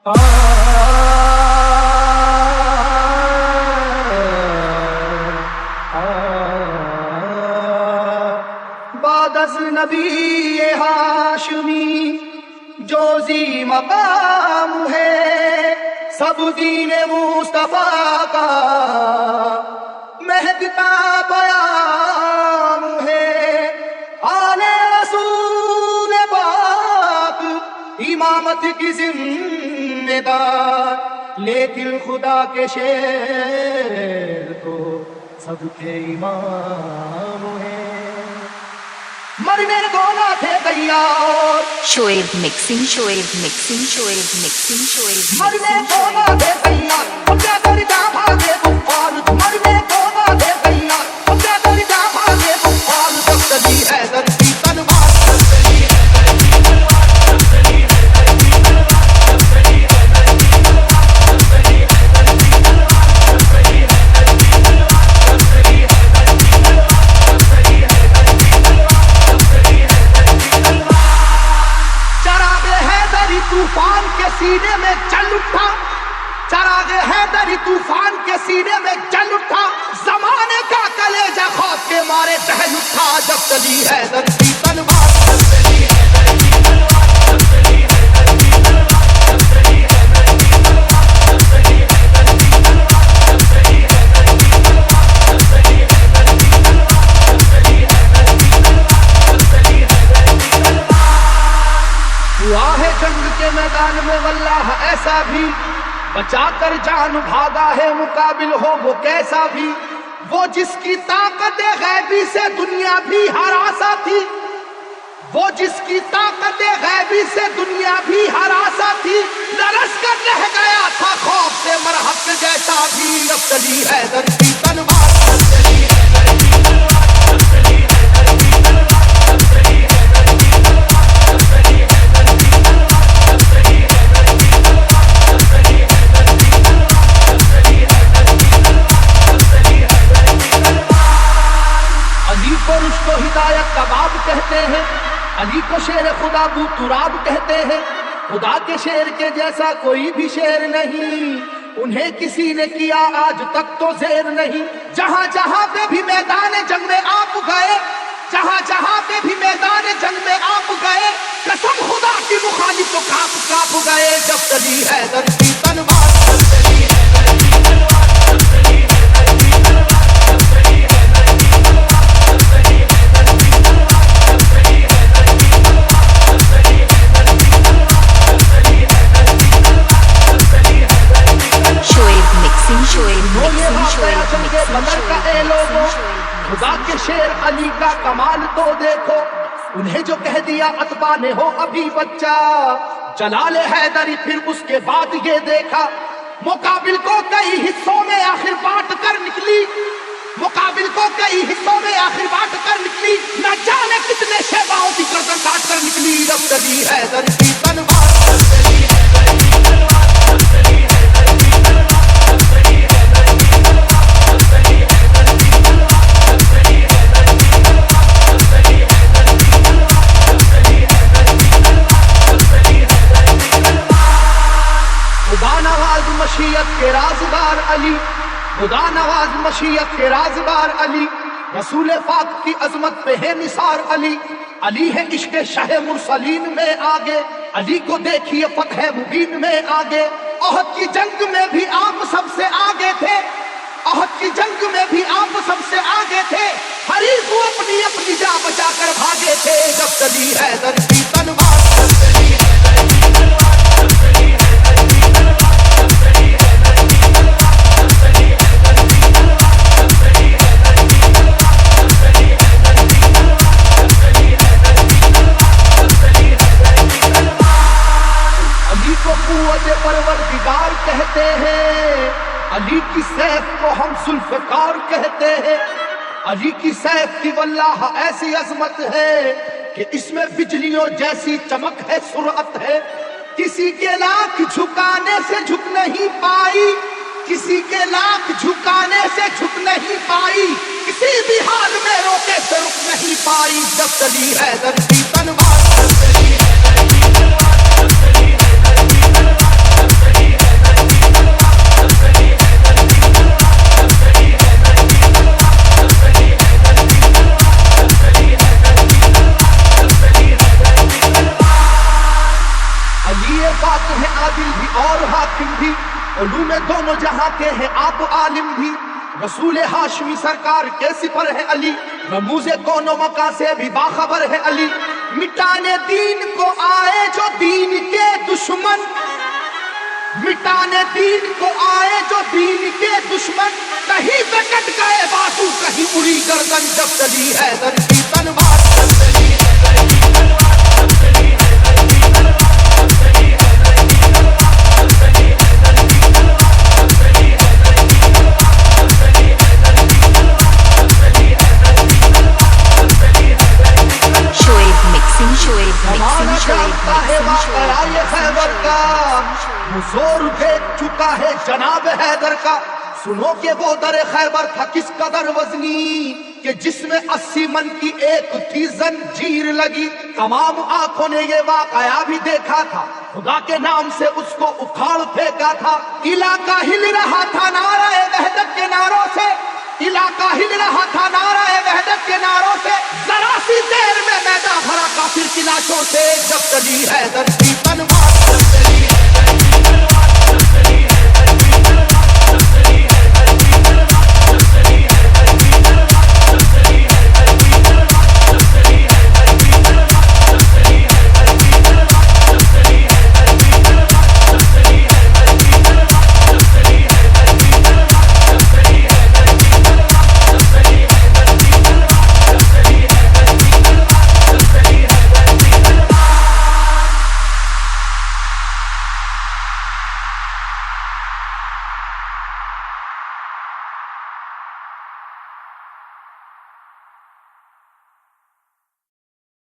بعد از نبی ہاشمی جو ذی مقام ہے، سب دین مصطفیٰ کا مہدتا پیام ہے۔ آل رسول پاک امامت کی ذمہ دار، لیکن خدا کے شیر تو سب کے امام ہیں۔ مرنے کو نہ تھے تیار، Shoaib mixing, Shoaib mixing, Shoaib mixing, Shoaib مرنے کو نہ تھے تیار، ان کے درجہ بھاگے کفار، مرنے کو نہ تھے تیار، ان کے درجہ بھاگے کفار، جب چلی ہے درسی تلوار، جب چلی ہے درسی تلوار، جب چلی ہے درسی تلوار، جب چلی ہے درسی تلوار، جب چلی ہے درسی تلوار، جب چلی ہے درسی تلوار، جب چلی ہے درسی تلوار، جب چلی ہے درسی تلوار، جب چلی ہے درسی تلوار۔ چراغ حیدری طوفان کے سینے میں جل اٹھا، چراغ حیدری طوفان کے سینے میں جل اٹھا، زمانے کا کلیجہ خوف کے مارے دہل اٹھا، جب چلی حیدر کی تلوار، جب چلی حیدر کی تلوار، جب چلی حیدر کی تلوار، جب چلی حیدر کی تلوار، جب چلی حیدر کی تلوار، جب چلی حیدر کی تلوار، جب چلی حیدر کی تلوار، جب چلی حیدر کی تلوار، جب چلی حیدر کی تلوار۔ ہوا ہے جنگ کے میدان میں واللہ ایسا بھی، بچا کر جان بھاگا ہے مقابل ہو وہ کیسا بھی، وہ جس کی طاقت غیبی سے دنیا بھی ہراسا تھی، وہ جس کی طاقت غیبی سے دنیا بھی ہراسا تھی، لرز کر رہ گیا تھا خوف سے مرہق جیسا بھی، اب چلی حیدر کی تلوار، اب چلی حیدر کی تلوار، اب چلی حیدر کی تلوار، اب چلی حیدر کی تلوار، اب چلی حیدر کی تلوار، اب چلی حیدر کی تلوار، اب چلی حیدر کی تلوار، اب چلی حیدر کی تلوار، اب چلی حیدر کی تلوار۔ علی کو رشد و ہدایت کا باب کہتے ہیں، علی کو شیر خدا بو تراب کہتے ہیں، خدا کے شیر کے جیسا کوئی بھی شیر نہیں، انہیں کسی نے کیا آج تک تو زیر نہیں۔ جہاں جہاں پہ بھی میدان جنگ میں آپ گئے، جہاں جہاں پہ بھی میدان جنگ میں آپ گئے، قسم خدا کی مخالف تو کاپ کاپ گئے، جب چلی حیدر کی تلوار، جب چلی حیدر کی تلوار، جب چلی حیدر کی تلوار، جب چلی حیدر کی تلوار، جب چلی حیدر کی تلوار، جب چلی حیدر کی تلوار، جب چلی حیدر کی تلوار، جب چلی حیدر کی تلوار، جب چلی حیدر کی تلوار۔ شعیب مکسنگ، شعیب وہ یہ مکسنگ، واقعہ شعیب جنگ مکسنگ، بدر کا اے شعیب لوگوں، مکسنگ، شعیب خدا کے شیر علی کا کمال تو دیکھو، انہیں جو کہہ دیا اتباع نے ہو ابھی بچہ، جلال حیدری پھر اس کے بعد یہ دیکھا، مقابل کو کئی حصوں میں آخر بانٹ کر نکلی، مقابل کو کئی حصوں میں آخر بانٹ کر نکلی، نہ جانے کتنے شیباؤں کی گردن کاٹ کر نکلی، جب چلی حیدر کی تلوار، جب چلی حیدر کی تلوار، جب چلی حیدر کی تلوار، جب چلی حیدر کی تلوار، جب چلی حیدر کی تلوار، جب چلی حیدر کی تلوار، جب چلی حیدر کی تلوار، جب چلی حیدر کی تلوار، جب چلی حیدر کی تلوار۔ خدا نواز مشیت کے رازدار علی، خدا نواز مشیت کے رازدار علی، رسول پاک کی عظمت پہ ہے نثار علی، علی ہے عشق شاہ مرسلین میں آگے، علی کو دیکھیے فتح مبین میں آگے، احد کی جنگ میں بھی آپ سب سے آگے تھے، احد کی جنگ میں بھی آپ سب سے آگے تھے، حریف کو اپنی اپنی جان بچا کر بھاگے تھے، جب چلی حیدر کی تلوار، جب چلی حیدر کی تلوار، جب چلی حیدر کی تلوار، جب چلی حیدر کی تلوار، جب چلی حیدر کی تلوار، جب چلی حیدر کی تلوار، جب چلی حیدر کی تلوار، جب چلی حیدر کی تلوار، جب چلی حیدر کی تلوار۔ علی کو قوت پروردگار کہتے ہیں، علی کی سیف کو ہم ذوالفقار کہتے ہیں، علی کی سیف کی واللہ ایسی عظمت ہے کہ اس میں بجلیوں جیسی چمک ہے، سرعت ہے، کسی کے لاکھ جھکانے سے جھک نہیں پائی، کسی کے لاکھ جھکانے سے جھک نہیں پائی، کسی بھی حال میں روکے سے رک نہیں پائی، جب چلی حیدر کی تلوار، جب چلی حیدر کی تلوار، جب چلی حیدر کی تلوار، جب حق ہیں عادل بھی اور حاکم بھی، علوم دونوں جہاں کے ہیں آپ عالم بھی، رسول ہاشمی سرکار کے سپر ہے علی، رموز کونوں مکہ سے بھی باخبر ہے علی، مٹانے دین کو آئے جو دین کے دشمن، مٹانے دین کو آئے جو دین کے دشمن، کہیں پہ کٹ گئے بازو کہیں اڑی گردن، جب چلی حیدر کی تلوار، جب چلی حیدر کی تلوار، جب چلی حیدر کی تلوار، جب چلی حیدر کی تلوار، جب چلی حیدر کی تلوار، جب چلی حیدر کی تلوار، جب چلی حیدر کی تلوار، جب چلی حیدر کی تلوار، جب چلی حیدر کی تلوار۔ Shoaib mixing, Shoaib زمانہ mixing, Shoaib جانتا ہے mixing, واقعہ یہ خیبر کا، وہ زور دیکھ چکا ہے جناب حیدر کا، سنو کہ وہ در خیبر تھا کس قدر وزنی، کہ جس میں 80 من کی ایک تھی زنجیر لگی، تمام آنکھوں نے یہ واقعہ بھی دیکھا تھا، خدا کے نام سے اس کو اکھاڑ پھینکا تھا، علاقہ ہل رہا تھا نعرہ وحدت کے نعروں سے، علاقہ ہل رہا تھا نعرہ وحدت کے ناروں سے، ذرا سی دیر میں میدان بھرا کافر کی لاشوں سے، جب چلی حیدر کی